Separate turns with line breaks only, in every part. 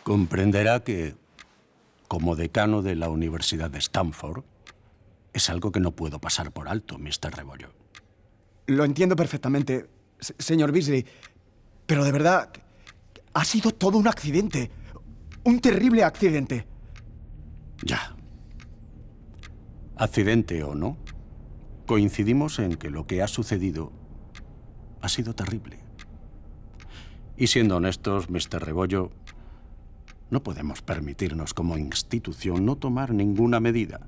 Comprenderá que, como decano de la Universidad de Stanford, es algo que no puedo pasar por alto, Mr. Rebollo.
Lo entiendo perfectamente, señor Beasley, pero de verdad, ha sido todo un accidente. Un terrible accidente.
Ya. Accidente o no, coincidimos en que lo que ha sucedido ha sido terrible. Y siendo honestos, Mr. Rebollo, no podemos permitirnos como institución no tomar ninguna medida.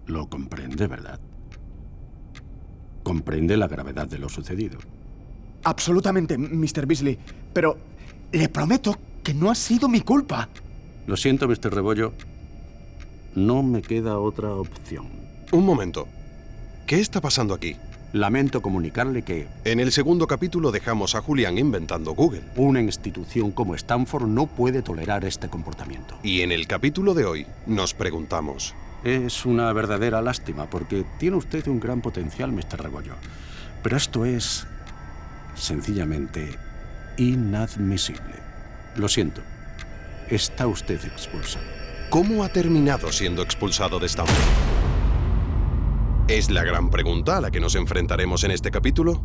Lo comprende, ¿verdad? Comprende la gravedad de lo sucedido.
Absolutamente, Mr. Beasley, pero le prometo que no ha sido mi culpa.
Lo siento, Mr. Rebollo. No me queda otra opción.
Un momento. ¿Qué está pasando aquí?
Lamento comunicarle que
En el segundo capítulo dejamos a Julián inventando Google.
una institución como Stanford no puede tolerar este comportamiento.
Y en el capítulo de hoy nos preguntamos...
Es una verdadera lástima porque tiene usted un gran potencial, Mr. Rebollo. Pero esto es sencillamente inadmisible. Lo siento. Está usted expulsado.
¿Cómo ha terminado siendo expulsado de Stanford? Es la gran pregunta a la que nos enfrentaremos en este capítulo.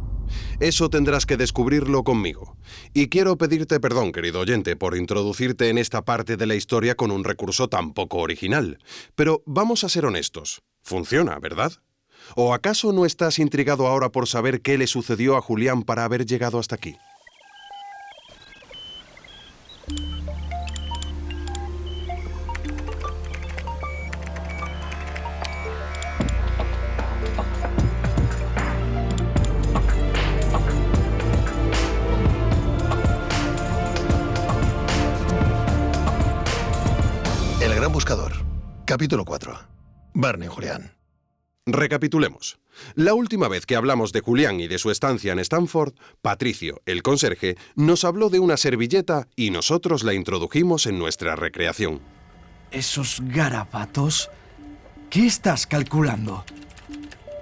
Eso tendrás que descubrirlo conmigo. Y quiero pedirte perdón, querido oyente, por introducirte en esta parte de la historia con un recurso tan poco original. Pero vamos a ser honestos. Funciona, ¿verdad? ¿O acaso no estás intrigado ahora por saber qué le sucedió a Julián para haber llegado hasta aquí?
El Gran Buscador. Capítulo 4. Barney y Julián.
Recapitulemos. La última vez que hablamos de Julián y de su estancia en Stanford, Patricio, el conserje, nos habló de una servilleta y nosotros la introdujimos en nuestra recreación.
¿Esos garabatos? ¿Qué estás calculando?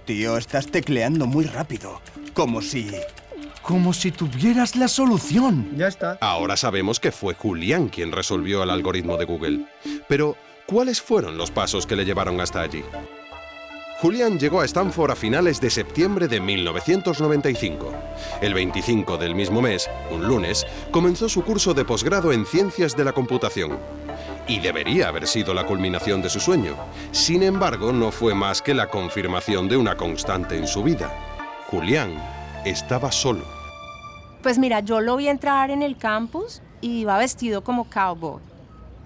Tío, estás tecleando muy rápido. Como si...
Como si tuvieras la solución.
Ya está.
Ahora sabemos que fue Julián quien resolvió el algoritmo de Google. Pero, ¿cuáles fueron los pasos que le llevaron hasta allí? Julián llegó a Stanford a finales de septiembre de 1995. El 25 del mismo mes, un lunes, comenzó su curso de posgrado en Ciencias de la Computación. Y debería haber sido la culminación de su sueño. Sin embargo, no fue más que la confirmación de una constante en su vida. Julián estaba solo.
Pues mira, yo lo vi entrar en el campus y iba vestido como cowboy.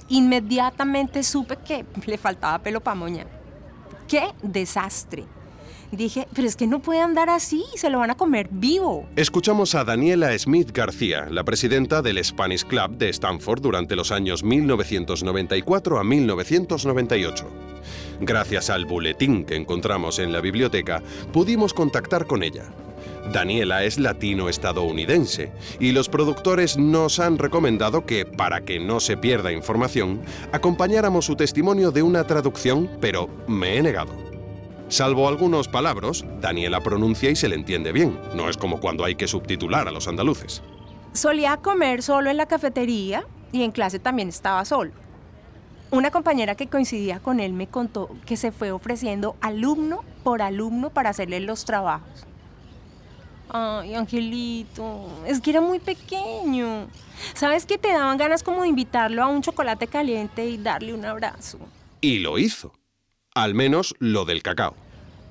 Inmediatamente supe que le faltaba pelo pa' moña. ¡Qué desastre! Dije, pero es que no puede andar así, se lo van a comer vivo.
Escuchamos a Daniela Smith García, la presidenta del Spanish Club de Stanford durante los años 1994 a 1998. Gracias al boletín que encontramos en la biblioteca, pudimos contactar con ella. Daniela es latino-estadounidense y los productores nos han recomendado que, para que no se pierda información, acompañáramos su testimonio de una traducción, pero me he negado. Salvo algunos palabras, Daniela pronuncia y se le entiende bien. No es como cuando hay que subtitular a los andaluces.
Solía comer solo en la cafetería y en clase también estaba solo. Una compañera que coincidía con él me contó que se fue ofreciendo alumno por alumno para hacerle los trabajos. Ay, Angelito, es que era muy pequeño. ¿Sabes que te daban ganas como de invitarlo a un chocolate caliente y darle un abrazo?
Y lo hizo. Al menos lo del cacao.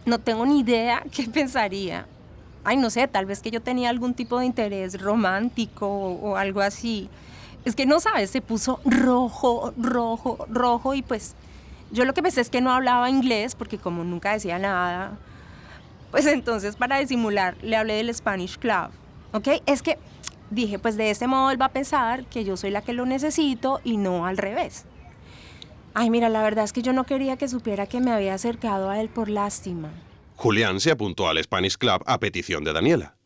No tengo ni idea qué pensaría. Ay, no sé, tal vez que yo tenía algún tipo de interés romántico o algo así. Es que no sabes, se puso rojo, rojo, rojo y pues yo lo que pensé es que no hablaba inglés porque como nunca decía nada, pues entonces para disimular le hablé del Spanish Club, ¿ok? Es que dije, pues de este modo él va a pensar que yo soy la que lo necesito y no al revés. Ay, mira, la verdad es que yo no quería que supiera que me había acercado a él por lástima.
Julián se apuntó al Spanish Club a petición de Daniela.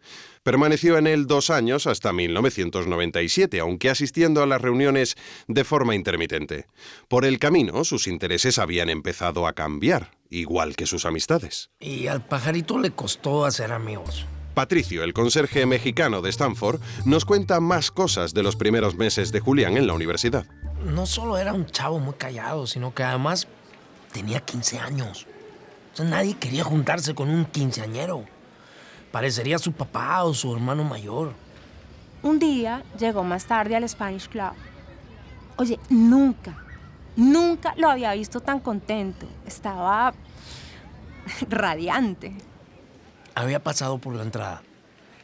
Permaneció en él 2 años hasta 1997, aunque asistiendo a las reuniones de forma intermitente. Por el camino, sus intereses habían empezado a cambiar, igual que sus amistades.
Y al pajarito le costó hacer amigos.
Patricio, el conserje mexicano de Stanford, nos cuenta más cosas de los primeros meses de Julián en la universidad.
No solo era un chavo muy callado, sino que además tenía 15 años. O sea, nadie quería juntarse con un quinceañero. Parecería su papá o su hermano mayor.
Un día llegó más tarde al Spanish Club. Oye, nunca lo había visto tan contento. Estaba radiante.
Había pasado por la entrada.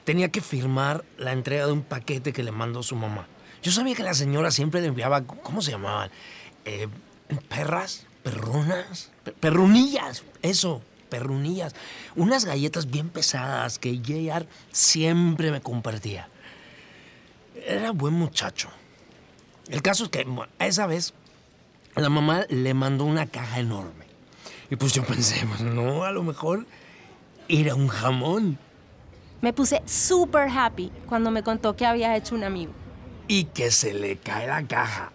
Tenía que firmar la entrega de un paquete que le mandó su mamá. Yo sabía que la señora siempre le enviaba, ¿cómo se llamaban? Perras, perrunas, perrunillas, eso, perrunillas. Unas galletas bien pesadas que J.R. siempre me compartía. Era buen muchacho. El caso es que, bueno, esa vez la mamá le mandó una caja enorme. Y pues yo pensé, pues no, a lo mejor era un jamón.
Me puse súper happy cuando me contó que había hecho un amigo.
Y que se le cae la caja.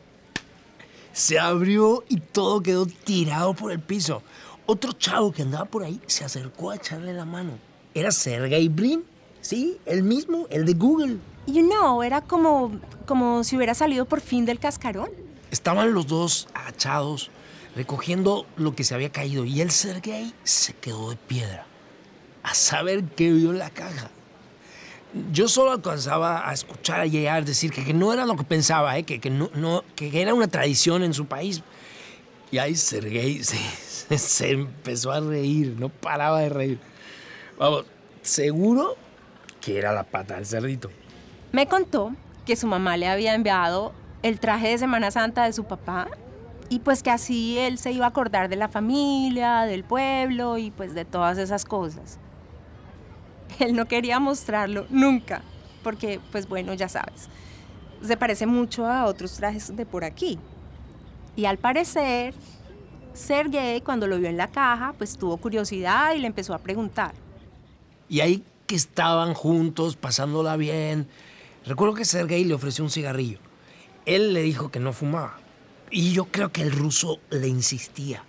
Se abrió y todo quedó tirado por el piso. Otro chavo que andaba por ahí se acercó a echarle la mano. Era Sergey Brin, sí, el mismo, el de Google.
Era como si hubiera salido por fin del cascarón.
Estaban los dos agachados, recogiendo lo que se había caído. Y el Sergey se quedó de piedra, a saber qué vio en la caja. Yo solo alcanzaba a escuchar a J.R. decir que no era lo que pensaba, que era una tradición en su país. Y ahí Sergey se empezó a reír, no paraba de reír. Vamos, seguro que era la pata del cerdito.
Me contó que su mamá le había enviado el traje de Semana Santa de su papá y pues que así él se iba a acordar de la familia, del pueblo y pues de todas esas cosas. Él no quería mostrarlo nunca, porque, pues bueno, ya sabes, se parece mucho a otros trajes de por aquí. Y al parecer, Sergey, cuando lo vio en la caja, pues tuvo curiosidad y le empezó a preguntar.
Y ahí que estaban juntos, pasándola bien, recuerdo que Sergey le ofreció un cigarrillo. Él le dijo que no fumaba. Y yo creo que el ruso le insistía.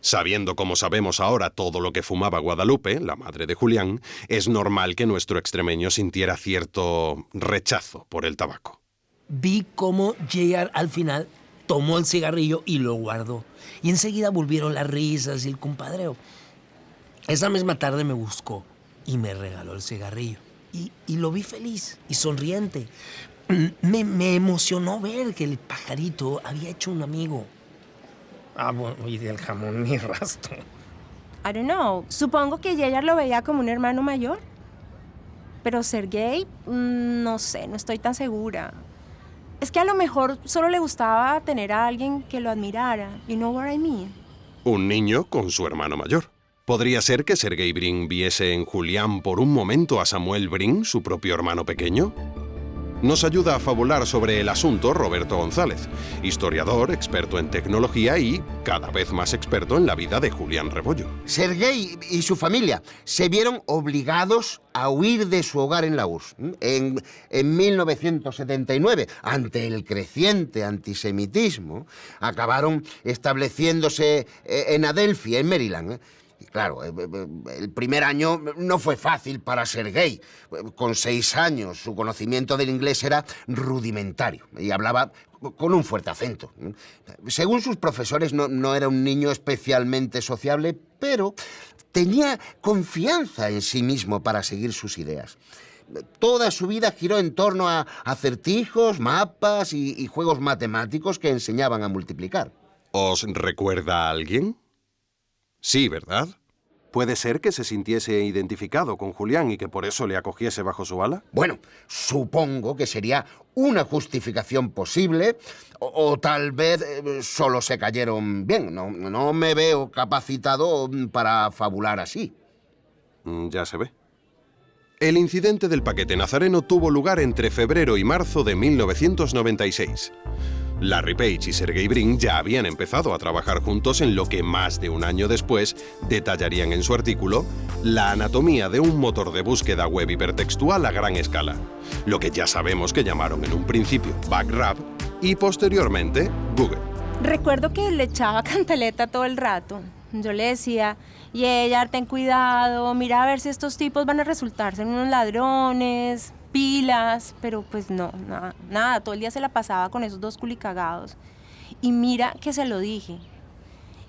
Sabiendo como sabemos ahora todo lo que fumaba Guadalupe, la madre de Julián, es normal que nuestro extremeño sintiera cierto rechazo por el tabaco.
Vi cómo J.R. al final tomó el cigarrillo y lo guardó. Y enseguida volvieron las risas y el compadreo. Esa misma tarde me buscó y me regaló el cigarrillo. Y lo vi feliz y sonriente. Me emocionó ver que el pajarito había hecho un amigo. Ah, bueno, y del jamón ni rastro.
I don't know. Supongo que ella lo veía como un hermano mayor. Pero Sergey, no sé, no estoy tan segura. Es que a lo mejor solo le gustaba tener a alguien que lo admirara. You know what I mean?
Un niño con su hermano mayor. ¿Podría ser que Sergey Brin viese en Julián por un momento a Samuel Brin, su propio hermano pequeño? Nos ayuda a fabular sobre el asunto Roberto González, historiador, experto en tecnología y cada vez más experto en la vida de Julián Rebollo.
Sergey y su familia se vieron obligados a huir de su hogar en la URSS. En 1979, ante el creciente antisemitismo, acabaron estableciéndose en Adelphi, en Maryland. Y claro, el primer año no fue fácil para Sergey. Con 6 años, su conocimiento del inglés era rudimentario y hablaba con un fuerte acento. Según sus profesores, no era un niño especialmente sociable, pero tenía confianza en sí mismo para seguir sus ideas. Toda su vida giró en torno a acertijos, mapas y juegos matemáticos que enseñaban a multiplicar.
¿Os recuerda a alguien? Sí, ¿verdad? ¿Puede ser que se sintiese identificado con Julián y que por eso le acogiese bajo su ala?
Bueno, supongo que sería una justificación posible, o tal vez solo se cayeron bien. No me veo capacitado para fabular así.
Ya se ve. El incidente del paquete nazareno tuvo lugar entre febrero y marzo de 1996. Larry Page y Sergey Brin ya habían empezado a trabajar juntos en lo que más de un año después detallarían en su artículo la anatomía de un motor de búsqueda web hipertextual a gran escala, lo que ya sabemos que llamaron en un principio Backrub y posteriormente Google.
Recuerdo que le echaba cantaleta todo el rato. Yo le decía, y ella, ten cuidado, mira a ver si estos tipos van a resultar ser unos ladrones, pilas, pero pues no, nada, todo el día se la pasaba con esos dos culicagados. Y mira que se lo dije.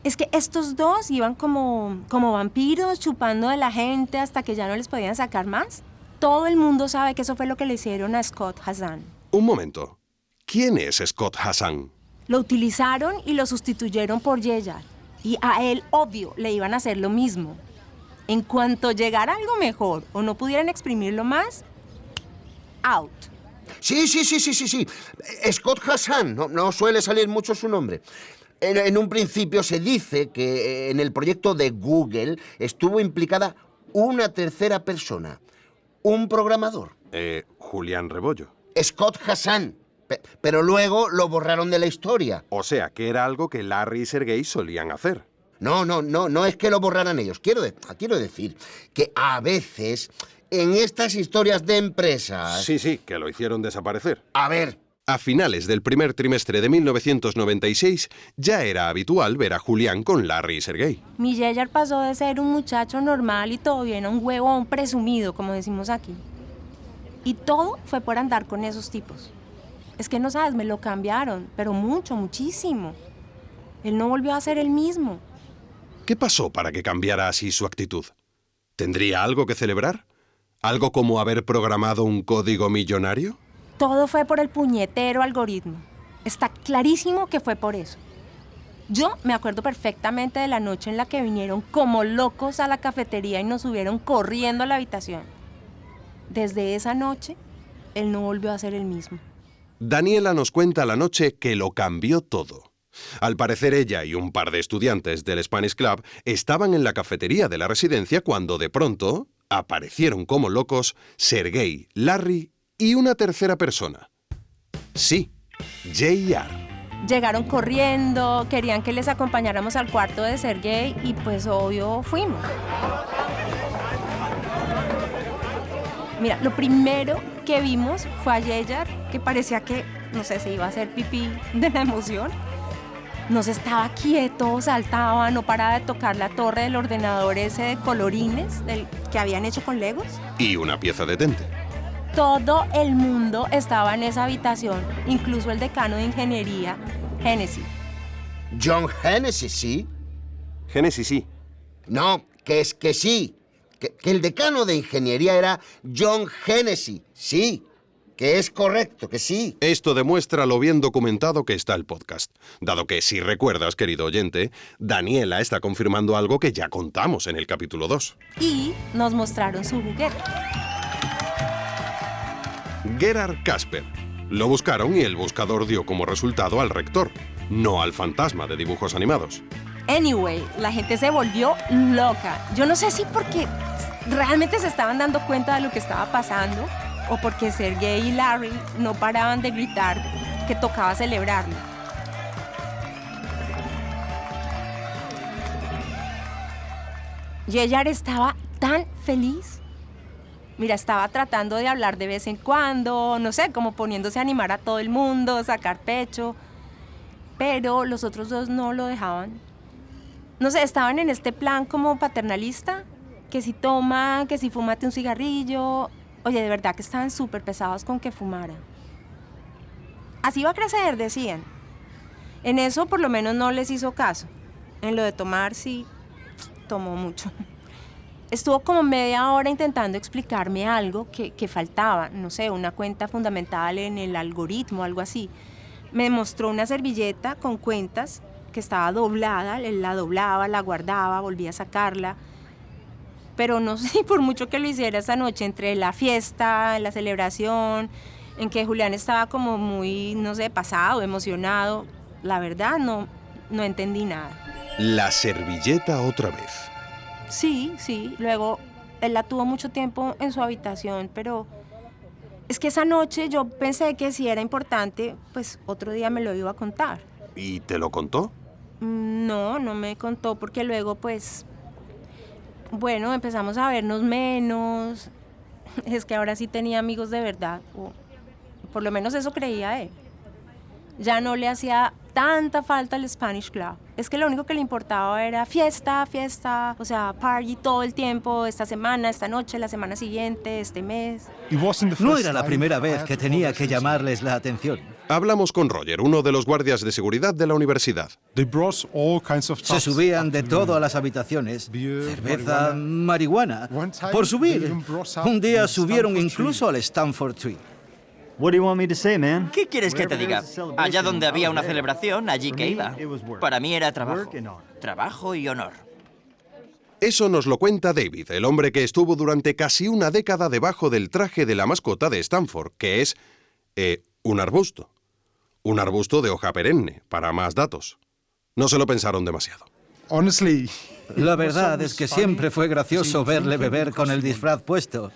Es que estos dos iban como vampiros chupando de la gente hasta que ya no les podían sacar más. Todo el mundo sabe que eso fue lo que le hicieron a Scott Hassan.
Un momento. ¿Quién es Scott Hassan?
Lo utilizaron y lo sustituyeron por Yeyar. Y a él, obvio, le iban a hacer lo mismo. En cuanto llegara algo mejor o no pudieran exprimirlo más, out.
Sí. Scott Hassan, no suele salir mucho su nombre. En un principio se dice que en el proyecto de Google estuvo implicada una tercera persona, un programador.
Julián Rebollo.
Scott Hassan, pero luego lo borraron de la historia.
O sea, que era algo que Larry y Sergey solían hacer.
No es que lo borraran ellos. Quiero decir que a veces en estas historias de empresas...
Sí, que lo hicieron desaparecer.
A ver...
A finales del primer trimestre de 1996 ya era habitual ver a Julián con Larry y Sergey.
Mi Yeyar pasó de ser un muchacho normal y todo bien a un huevón presumido, como decimos aquí. Y todo fue por andar con esos tipos. Es que no sabes, me lo cambiaron, pero muchísimo. Él no volvió a ser el mismo.
¿Qué pasó para que cambiara así su actitud? ¿Tendría algo que celebrar? ¿Algo como haber programado un código millonario?
Todo fue por el puñetero algoritmo. Está clarísimo que fue por eso. Yo me acuerdo perfectamente de la noche en la que vinieron como locos a la cafetería y nos subieron corriendo a la habitación. Desde esa noche, él no volvió a ser el mismo.
Daniela nos cuenta la noche que lo cambió todo. Al parecer ella y un par de estudiantes del Spanish Club estaban en la cafetería de la residencia cuando de pronto aparecieron como locos Sergey, Larry y una tercera persona. Sí, J.R.
Llegaron corriendo, querían que les acompañáramos al cuarto de Sergey y pues obvio fuimos. Mira, lo primero que vimos fue a Yeyar, que parecía que, no sé, se iba a hacer pipí de la emoción. No se estaba quieto, saltaba, no paraba de tocar la torre del ordenador ese de colorines que habían hecho con Legos.
Y una pieza de tente.
Todo el mundo estaba en esa habitación, incluso el decano de ingeniería, Hennessy.
John Hennessy, ¿sí?
Hennessy sí.
No, que sí. Que el decano de ingeniería era John Hennessy, sí. Que es correcto, que sí.
Esto demuestra lo bien documentado que está el podcast. Dado que, si recuerdas, querido oyente, Daniela está confirmando algo que ya contamos en el capítulo 2.
Y nos mostraron su juguete.
Gerard Casper. Lo buscaron y el buscador dio como resultado al rector, no al fantasma de dibujos animados.
Anyway, la gente se volvió loca. Yo no sé si porque realmente se estaban dando cuenta de lo que estaba pasando o porque Sergey y Larry no paraban de gritar que tocaba celebrarlo. Yeyar estaba tan feliz. Mira, estaba tratando de hablar de vez en cuando, no sé, como poniéndose a animar a todo el mundo, sacar pecho. Pero los otros dos no lo dejaban. No sé, estaban en este plan como paternalista, que si toma, que si fúmate un cigarrillo. Oye, de verdad que estaban súper pesados con que fumara. Así va a crecer, decían. En eso por lo menos no les hizo caso. En lo de tomar sí, tomó mucho. Estuvo como media hora intentando explicarme algo que faltaba, no sé, una cuenta fundamental en el algoritmo, algo así. Me mostró una servilleta con cuentas que estaba doblada, él la doblaba, la guardaba, volvía a sacarla. Pero no sé, por mucho que lo hiciera esa noche, entre la fiesta, la celebración, en que Julián estaba como muy, no sé, pasado, emocionado, la verdad no entendí nada.
La servilleta otra vez.
Sí, luego él la tuvo mucho tiempo en su habitación, pero es que esa noche yo pensé que si era importante, pues otro día me lo iba a contar.
¿Y te lo contó?
No me contó porque luego pues, bueno, empezamos a vernos menos. Es que ahora sí tenía amigos de verdad, o por lo menos eso creía él. Ya no le hacía tanta falta el Spanish Club. Es que lo único que le importaba era fiesta, fiesta, o sea, party todo el tiempo, esta semana, esta noche, la semana siguiente, este mes.
No era la primera vez que tenía que llamarles la atención.
Hablamos con Roger, uno de los guardias de seguridad de la universidad.
Se subían de todo a las habitaciones. Cerveza, marihuana. Por subir. Un día subieron incluso al Stanford Tree.
¿Qué quieres que te diga? Allá donde había una celebración, allí que iba. Para mí era trabajo. Trabajo y honor.
Eso nos lo cuenta David, el hombre que estuvo durante casi una década debajo del traje de la mascota de Stanford, que es un arbusto. Un arbusto de hoja perenne, para más datos. No se lo pensaron demasiado.
La verdad es que siempre fue gracioso verle beber con el disfraz puesto.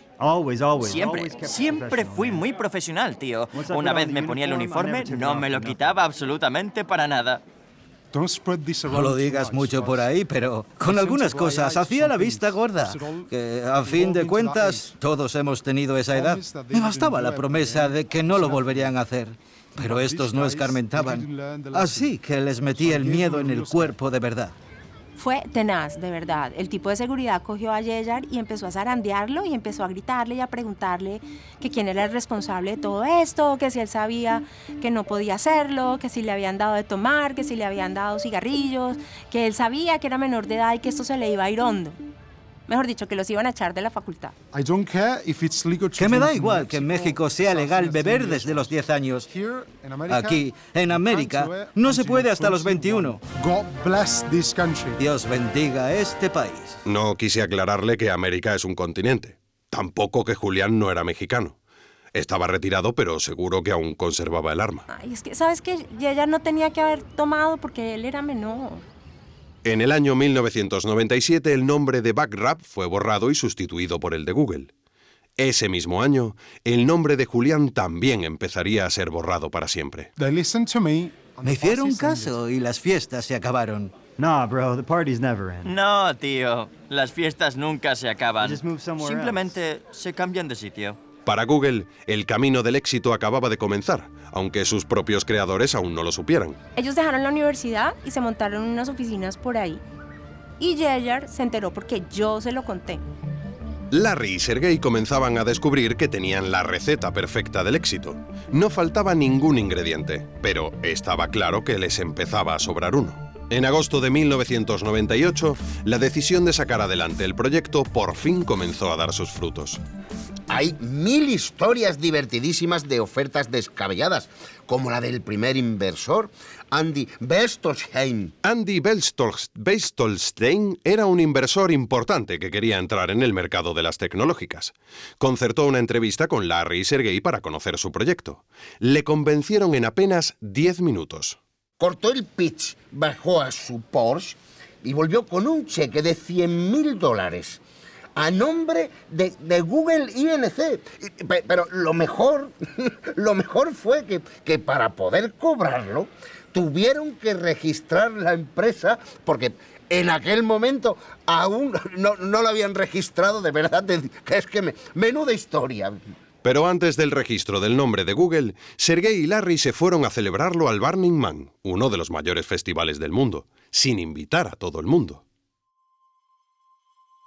Siempre fui muy profesional, tío. Una vez me ponía el uniforme, no me lo quitaba absolutamente para nada.
No lo digas mucho por ahí, pero con algunas cosas hacía la vista gorda. Que a fin de cuentas, todos hemos tenido esa edad. Me bastaba la promesa de que no lo volverían a hacer. Pero estos no escarmentaban. Así que les metí el miedo en el cuerpo de verdad.
Fue tenaz, de verdad. El tipo de seguridad cogió a Yeyar y empezó a zarandearlo y empezó a gritarle y a preguntarle que quién era el responsable de todo esto, que si él sabía que no podía hacerlo, que si le habían dado de tomar, que si le habían dado cigarrillos, que él sabía que era menor de edad y que esto se le iba a ir hondo. Mejor dicho, que los iban a echar de la facultad.
Que me da igual que en México sea legal beber desde los 10 años. Aquí, en América, no se puede hasta los 21. Dios bendiga este país.
No quise aclararle que América es un continente. Tampoco que Julián no era mexicano. Estaba retirado, pero seguro que aún conservaba el arma.
Ay, es que, ¿sabes qué? Ella no tenía que haber tomado porque él era menor.
En el año 1997, el nombre de Backrap fue borrado y sustituido por el de Google. Ese mismo año, el nombre de Julián también empezaría a ser borrado para siempre.
Me hicieron caso y las fiestas se acabaron.
No, tío. Las fiestas nunca se acaban. Simplemente se cambian de sitio.
Para Google, el camino del éxito acababa de comenzar, aunque sus propios creadores aún no lo supieran.
Ellos dejaron la universidad y se montaron unas oficinas por ahí. Y Yeyar se enteró porque yo se lo conté.
Larry y Sergey comenzaban a descubrir que tenían la receta perfecta del éxito. No faltaba ningún ingrediente, pero estaba claro que les empezaba a sobrar uno. En agosto de 1998, la decisión de sacar adelante el proyecto por fin comenzó a dar sus frutos.
Hay 1000 historias divertidísimas de ofertas descabelladas, como la del primer inversor, Andy Bechtolsheim.
Andy Bechtolsheim era un inversor importante que quería entrar en el mercado de las tecnológicas. Concertó una entrevista con Larry y Sergey para conocer su proyecto. Le convencieron en apenas 10 minutos.
Cortó el pitch, bajó a su Porsche y volvió con un cheque de $100.000 a nombre de Google Inc. Pero lo mejor fue que para poder cobrarlo tuvieron que registrar la empresa porque en aquel momento aún no lo habían registrado, de verdad, que es que menuda historia.
Pero antes del registro del nombre de Google, Sergey y Larry se fueron a celebrarlo al Burning Man, uno de los mayores festivales del mundo, sin invitar a todo el mundo.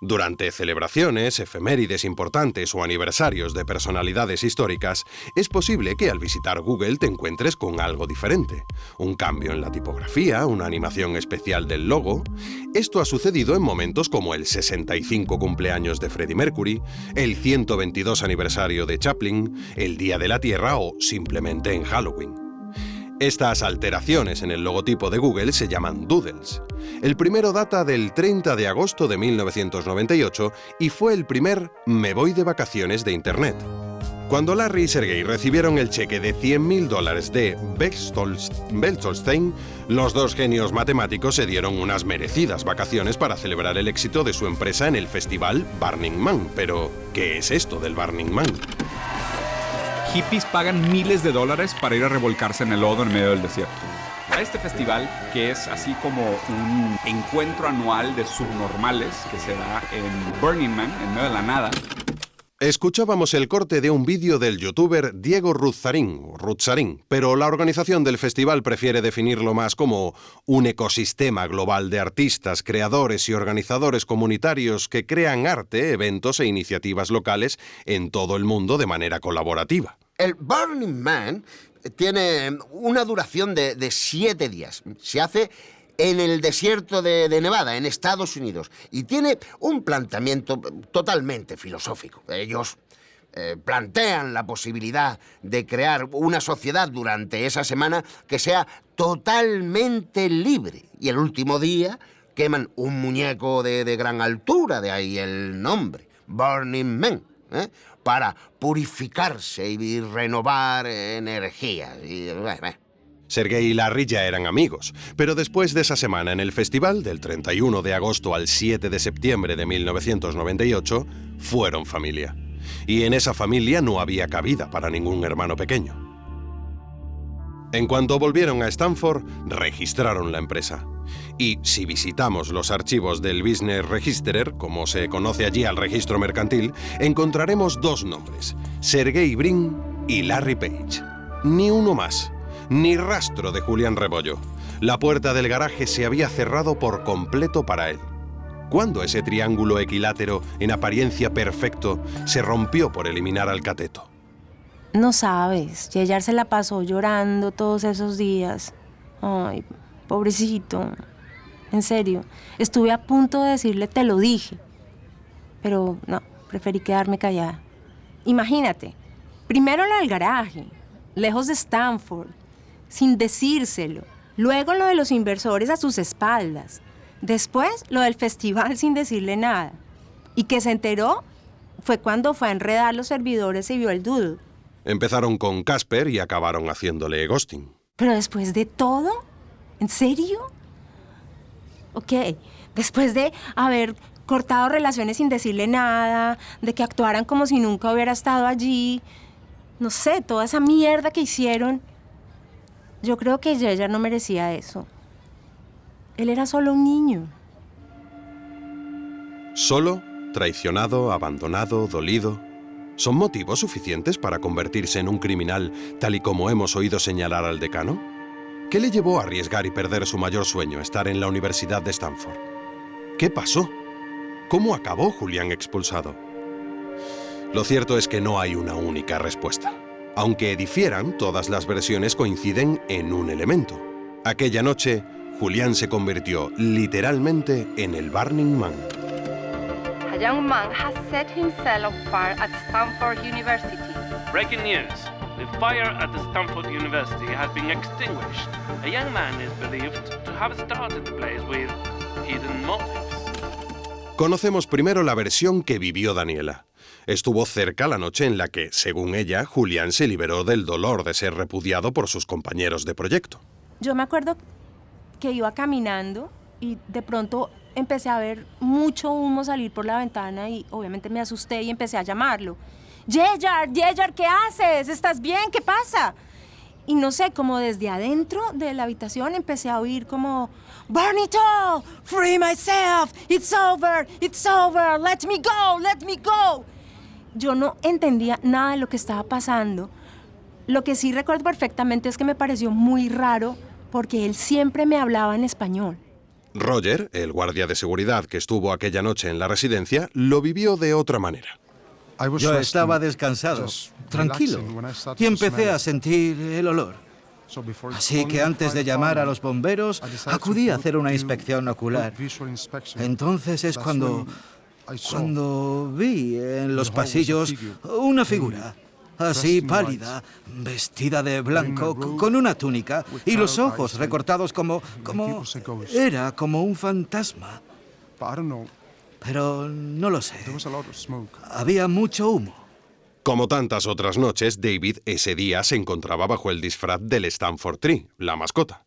Durante celebraciones, efemérides importantes o aniversarios de personalidades históricas, es posible que al visitar Google te encuentres con algo diferente. Un cambio en la tipografía, una animación especial del logo. Esto ha sucedido en momentos como el 65 cumpleaños de Freddie Mercury, el 122 aniversario de Chaplin, el Día de la Tierra o simplemente en Halloween. Estas alteraciones en el logotipo de Google se llaman doodles. El primero data del 30 de agosto de 1998 y fue el primer "me voy de vacaciones" de Internet. Cuando Larry y Sergey recibieron el cheque de $100.000 de Bechtolsheim, los dos genios matemáticos se dieron unas merecidas vacaciones para celebrar el éxito de su empresa en el festival Burning Man. Pero, ¿qué es esto del Burning Man?
Hippies pagan miles de dólares para ir a revolcarse en el lodo en medio del desierto. A este festival, que es así como un encuentro anual de subnormales que se da en Burning Man, en medio de la nada,
Escuchábamos el corte de un vídeo del youtuber Diego Ruzzarín, pero la organización del festival prefiere definirlo más como un ecosistema global de artistas, creadores y organizadores comunitarios que crean arte, eventos e iniciativas locales en todo el mundo de manera colaborativa.
El Burning Man tiene una duración de 7 días. Se hace en el desierto de Nevada, en Estados Unidos, y tiene un planteamiento totalmente filosófico. Ellos plantean la posibilidad de crear una sociedad durante esa semana que sea totalmente libre. Y el último día queman un muñeco de gran altura, de ahí el nombre, Burning Man, para purificarse y renovar energías.
Sergei y Larry ya eran amigos, pero después de esa semana en el festival, del 31 de agosto al 7 de septiembre de 1998, fueron familia. Y en esa familia no había cabida para ningún hermano pequeño. En cuanto volvieron a Stanford, registraron la empresa. Y si visitamos los archivos del Business Register, como se conoce allí al registro mercantil, encontraremos 2 nombres, Sergey Brin y Larry Page. Ni uno más. Ni rastro de Julián Rebollo. La puerta del garaje se había cerrado por completo para él. ¿Cuándo ese triángulo equilátero, en apariencia perfecto, se rompió por eliminar al cateto?
No sabes, Yeyar se la pasó llorando todos esos días. Ay, pobrecito. En serio, estuve a punto de decirle te lo dije. Pero no, preferí quedarme callada. Imagínate, primero lo del garaje, lejos de Stanford, sin decírselo. Luego lo de los inversores a sus espaldas. Después lo del festival sin decirle nada. Y que se enteró fue cuando fue a enredar los servidores y vio el doodle.
Empezaron con Casper y acabaron haciéndole ghosting.
Pero después de todo, ¿en serio? Ok, después de haber cortado relaciones sin decirle nada, de que actuaran como si nunca hubiera estado allí, no sé, toda esa mierda que hicieron. Yo creo que ella no merecía eso. Él era solo un niño.
Solo, traicionado, abandonado, dolido. ¿Son motivos suficientes para convertirse en un criminal, tal y como hemos oído señalar al decano? ¿Qué le llevó a arriesgar y perder su mayor sueño, estar en la Universidad de Stanford? ¿Qué pasó? ¿Cómo acabó Julián expulsado? Lo cierto es que no hay una única respuesta. Aunque difieran, todas las versiones coinciden en un elemento. Aquella noche, Julián se convirtió literalmente en el Burning Man.
A young man has set himself on fire at Stanford University.
Breaking news. The fire at the Stanford University has been extinguished. A young man is believed to have started the blaze with hidden motives.
Conocemos primero la versión que vivió Daniela. Estuvo cerca la noche en la que, según ella, Julián se liberó del dolor de ser repudiado por sus compañeros de proyecto.
Yo me acuerdo que iba caminando y de pronto empecé a ver mucho humo salir por la ventana y obviamente me asusté y empecé a llamarlo. Yeyar, ¿qué haces? ¿Estás bien? ¿Qué pasa? Y no sé, como desde adentro de la habitación empecé a oír como Burn it all! Free myself! It's over! Let me go! Yo no entendía nada de lo que estaba pasando. Lo que sí recuerdo perfectamente es que me pareció muy raro porque él siempre me hablaba en español.
Roger, el guardia de seguridad que estuvo aquella noche en la residencia, lo vivió de otra manera.
Yo estaba descansado, tranquilo, y empecé a sentir el olor. Así que antes de llamar a los bomberos, acudí a hacer una inspección ocular. Entonces es cuando vi en los pasillos una figura, así pálida, vestida de blanco, con una túnica y los ojos recortados era como un fantasma. Pero no lo sé. Había mucho humo.
Como tantas otras noches, David ese día se encontraba bajo el disfraz del Stanford Tree, la mascota,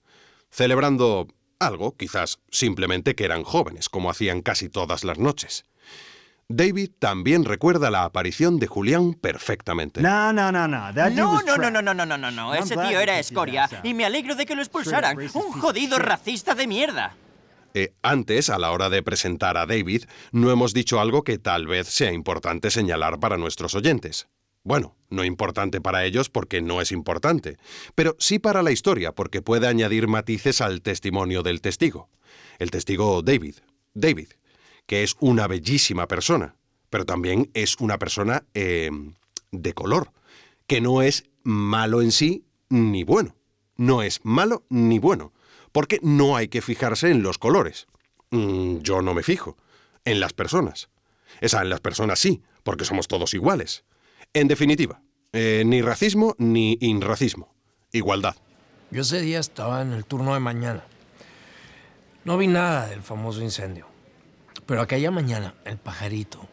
celebrando algo, quizás simplemente que eran jóvenes, como hacían casi todas las noches. David también recuerda la aparición de Julián perfectamente.
No. Ese tío era escoria y me alegro de que lo expulsaran. Un jodido racista de mierda.
Antes, a la hora de presentar a David, no hemos dicho algo que tal vez sea importante señalar para nuestros oyentes. Bueno, no importante para ellos porque no es importante, pero sí para la historia porque puede añadir matices al testimonio del testigo. El testigo David, que es una bellísima persona, pero también es una persona de color, que no es malo en sí ni bueno. No es malo ni bueno, porque no hay que fijarse en los colores. Yo no me fijo. En las personas. En las personas sí, porque somos todos iguales. En definitiva, ni racismo ni inracismo. Igualdad.
Yo ese día estaba en el turno de mañana. No vi nada del famoso incendio. Pero aquella mañana, el pajarito,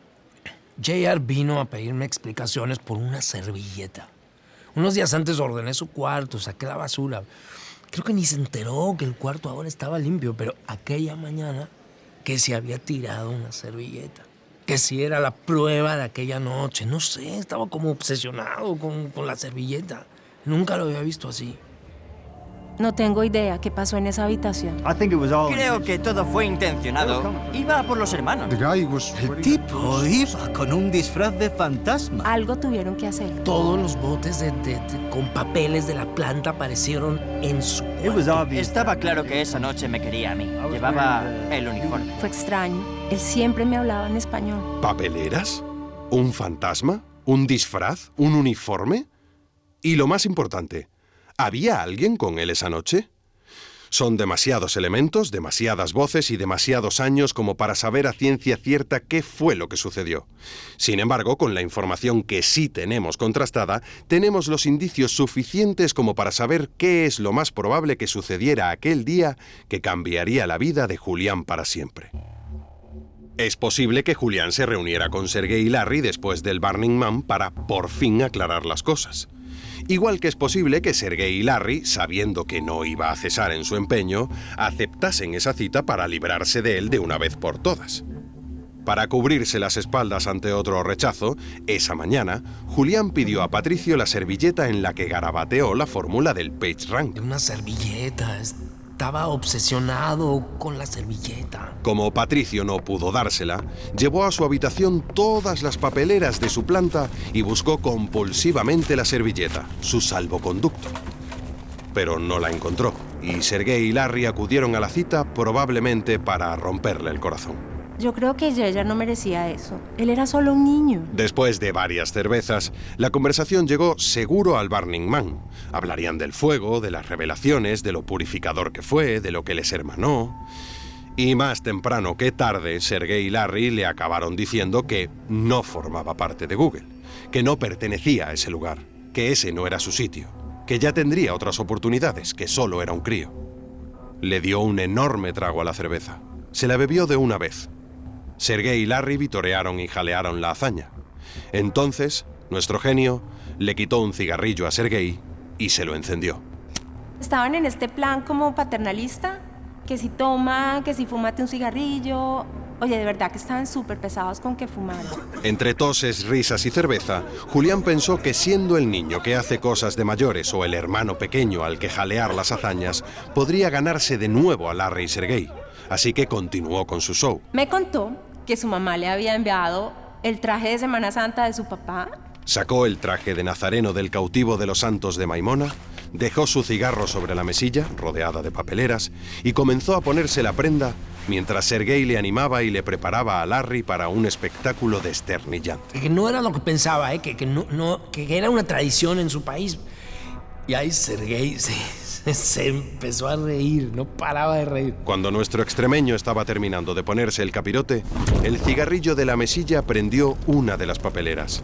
JR vino a pedirme explicaciones por una servilleta. Unos días antes ordené su cuarto, saqué la basura. Creo que ni se enteró que el cuarto ahora estaba limpio, pero aquella mañana que se había tirado una servilleta. Que si era la prueba de aquella noche. No sé, estaba como obsesionado con la servilleta. Nunca lo había visto así.
No tengo idea qué pasó en esa habitación.
Creo que todo fue intencionado. Iba por los hermanos.
El tipo iba con un disfraz de fantasma.
Algo tuvieron que hacer.
Todos los botes con papeles de la planta aparecieron en su cuarto.
Estaba claro que esa noche me quería a mí. Llevaba el uniforme.
Fue extraño. Él siempre me hablaba en español.
¿Papeleras? ¿Un fantasma? ¿Un disfraz? ¿Un uniforme? Y lo más importante, ¿había alguien con él esa noche? Son demasiados elementos, demasiadas voces y demasiados años como para saber a ciencia cierta qué fue lo que sucedió. Sin embargo, con la información que sí tenemos contrastada, tenemos los indicios suficientes como para saber qué es lo más probable que sucediera aquel día que cambiaría la vida de Julián para siempre. Es posible que Julián se reuniera con Sergei y Larry después del Burning Man para por fin aclarar las cosas. Igual que es posible que Sergei y Larry, sabiendo que no iba a cesar en su empeño, aceptasen esa cita para librarse de él de una vez por todas. Para cubrirse las espaldas ante otro rechazo, esa mañana, Julián pidió a Patricio la servilleta en la que garabateó la fórmula del PageRank.
Una servilleta. Estaba obsesionado con la servilleta.
Como Patricio no pudo dársela, llevó a su habitación todas las papeleras de su planta y buscó compulsivamente la servilleta, su salvoconducto. Pero no la encontró, y Sergei y Larry acudieron a la cita probablemente para romperle el corazón.
Yo creo que ella no merecía eso. Él era solo un niño.
Después de varias cervezas, la conversación llegó seguro al Burning Man. Hablarían del fuego, de las revelaciones, de lo purificador que fue, de lo que les hermanó. Y más temprano que tarde, Sergei y Larry le acabaron diciendo que no formaba parte de Google, que no pertenecía a ese lugar, que ese no era su sitio, que ya tendría otras oportunidades, que solo era un crío. Le dio un enorme trago a la cerveza. Se la bebió de una vez. Sergei y Larry vitorearon y jalearon la hazaña. Entonces, nuestro genio le quitó un cigarrillo a Sergei y se lo encendió.
Estaban en este plan como paternalista, que si toma, que si fúmate un cigarrillo. Oye, de verdad que estaban súper pesados con que fumaran.
Entre toses, risas y cerveza, Julián pensó que siendo el niño que hace cosas de mayores o el hermano pequeño al que jalear las hazañas, podría ganarse de nuevo a Larry y Sergei. Así que continuó con su show.
Me contó que su mamá le había enviado el traje de Semana Santa de su papá.
Sacó el traje de nazareno del cautivo de los santos de Maimona, dejó su cigarro sobre la mesilla, rodeada de papeleras, y comenzó a ponerse la prenda mientras Sergei le animaba y le preparaba a Larry para un espectáculo desternillante.
Que no era lo que pensaba, que era una tradición en su país. Y ahí Sergei se empezó a reír, no paraba de reír.
Cuando nuestro extremeño estaba terminando de ponerse el capirote, el cigarrillo de la mesilla prendió una de las papeleras.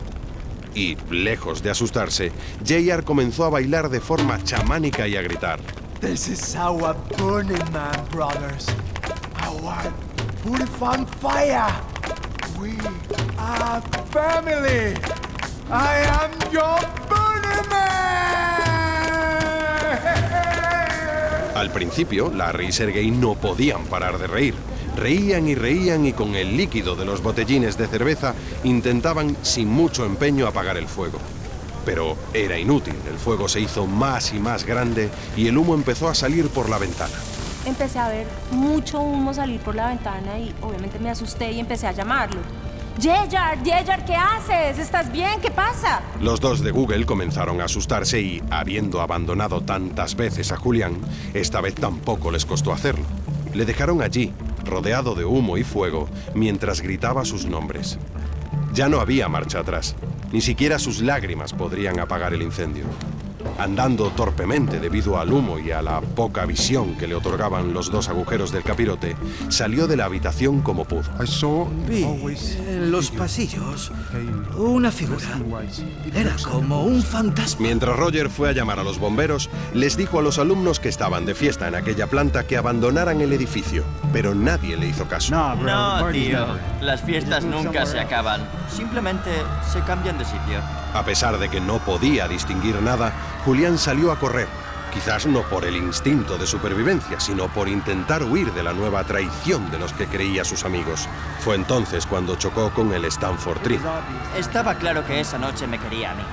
Y, lejos de asustarse, JR comenzó a bailar de forma chamánica y a gritar.
This is our Burning Man, brothers. Our purifying fire. We are family. I am your Burning Man.
Al principio, Larry y Sergei no podían parar de reír. Reían y con el líquido de los botellines de cerveza intentaban sin mucho empeño apagar el fuego. Pero era inútil, el fuego se hizo más y más grande y el humo empezó a salir por la ventana.
empecé a ver mucho humo salir por la ventana y obviamente me asusté y empecé a llamarlo. Yeyar, ¿qué haces? ¿Estás bien? ¿Qué pasa?
Los dos de Google comenzaron a asustarse y, habiendo abandonado tantas veces a Julián, esta vez tampoco les costó hacerlo. Le dejaron allí, rodeado de humo y fuego, mientras gritaba sus nombres. Ya no había marcha atrás. Ni siquiera sus lágrimas podrían apagar el incendio. Andando torpemente debido al humo y a la poca visión que le otorgaban los dos agujeros del capirote, salió de la habitación como pudo.
Vi en los pasillos una figura. Era como un fantasma.
Mientras Roger fue a llamar a los bomberos, les dijo a los alumnos que estaban de fiesta en aquella planta que abandonaran el edificio, pero nadie le hizo caso.
No, tío. Las fiestas nunca se acaban. Simplemente se cambian de sitio.
A pesar de que no podía distinguir nada, Julián salió a correr. Quizás no por el instinto de supervivencia, sino por intentar huir de la nueva traición de los que creía sus amigos. Fue entonces cuando chocó con el Stanford Tree.
Estaba claro que esa noche me quería a mí.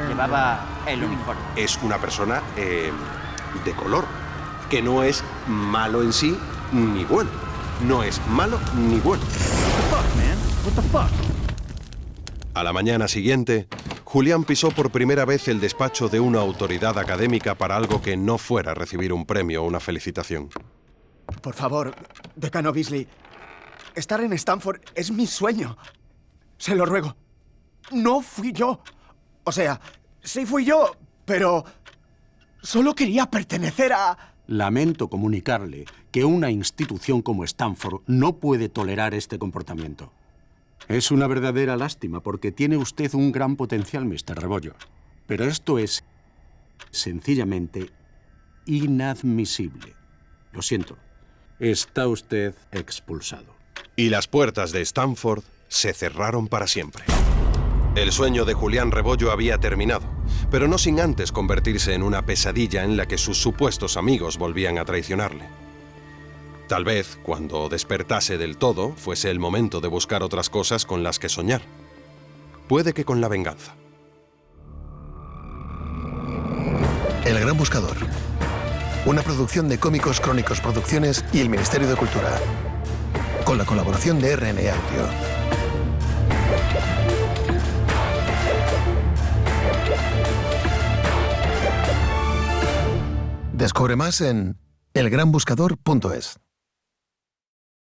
Llevaba el uniforme.
Es una persona de color, que no es malo en sí ni bueno. No es malo ni bueno. A la mañana siguiente, Julián pisó por primera vez el despacho de una autoridad académica para algo que no fuera recibir un premio o una felicitación.
Por favor, decano Beasley, estar en Stanford es mi sueño. Se lo ruego. No fui yo. O sea, sí fui yo, pero solo quería pertenecer a...
Lamento comunicarle que una institución como Stanford no puede tolerar este comportamiento. Es una verdadera lástima porque tiene usted un gran potencial, Mr. Rebollo. Pero esto es sencillamente inadmisible. Lo siento. Está usted expulsado.
Y las puertas de Stanford se cerraron para siempre. El sueño de Julián Rebollo había terminado, pero no sin antes convertirse en una pesadilla en la que sus supuestos amigos volvían a traicionarle. Tal vez, cuando despertase del todo, fuese el momento de buscar otras cosas con las que soñar. Puede que con la venganza.
El Gran Buscador. Una producción de Cómicos Crónicos Producciones y el Ministerio de Cultura. Con la colaboración de RN Audio. Descubre más en elgranbuscador.es.